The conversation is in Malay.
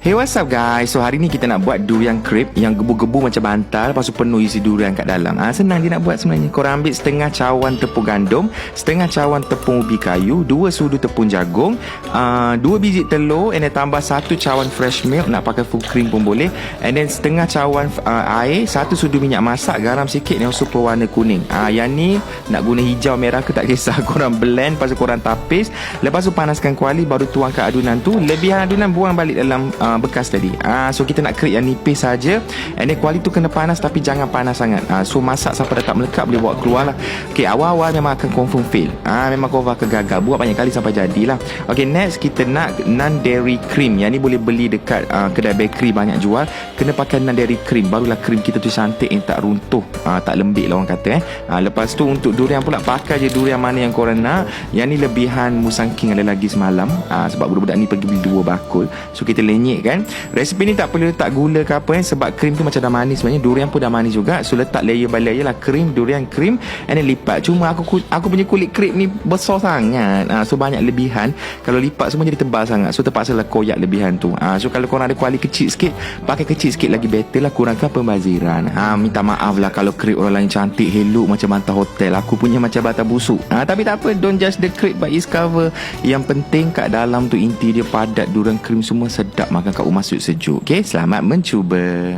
Hey, what's up guys? So hari ni kita nak buat durian crepe yang gebu-gebu macam bantal, lepas tu penuh isi durian kat dalam. Senang dia nak buat sebenarnya. Korang ambil setengah cawan tepung gandum, setengah cawan tepung ubi kayu, 2 sudu tepung jagung, 2 biji telur, and then tambah 1 cawan fresh milk, nak pakai full cream pun boleh, and then setengah cawan air, 1 sudu minyak masak, garam sikit yang super warna kuning. Yang ni nak guna hijau merah ke tak kisah. Korang blend, lepas tu korang tapis, lepas tu panaskan kuali, baru tuang ke adunan tu. Lebihan adunan buang balik dalam bekas tadi. So kita nak create yang nipis saja, and then kuali tu kena panas tapi jangan panas sangat. So masak sampai dah tak melekat, boleh bawa keluar lah. Okay, awal-awal memang akan confirm fail. Memang confirm akan gagal. Buat banyak kali sampai jadilah. Okay, next kita nak non-dairy cream. Yang ni boleh beli dekat kedai bakery banyak jual. Kena pakai non-dairy cream, barulah cream kita tu cantik, yang tak runtuh, tak lembik lah orang kata. Lepas tu untuk durian pula, pakai je durian mana yang korang nak. Yang ni lebihan Musang King ada lagi semalam, sebab budak-budak ni pergi beli 2 bakul. So kita lenyek kan. Resipi ni tak perlu letak gula ke apa sebab krim tu macam dah manis sebenarnya. Durian pun dah manis juga. So letak layer by layer lah, krim, durian, krim, and then lipat. Cuma aku punya kulit crepe ni besar sangat, so banyak lebihan. Kalau lipat semua jadi tebal sangat, so terpaksalah koyak lebihan tu. So kalau korang ada kuali kecil sikit, pakai kecil sikit lagi better lah, kurangkan pembaziran. Minta maaf lah kalau crepe orang lain cantik, hello macam bantal hotel, aku punya macam bantal busuk. Tapi tak apa, don't judge the crepe by its cover. Yang penting kat dalam tu inti dia padat, durian krim semua sedap, makan kat rumah sejuk. Okay, selamat mencuba.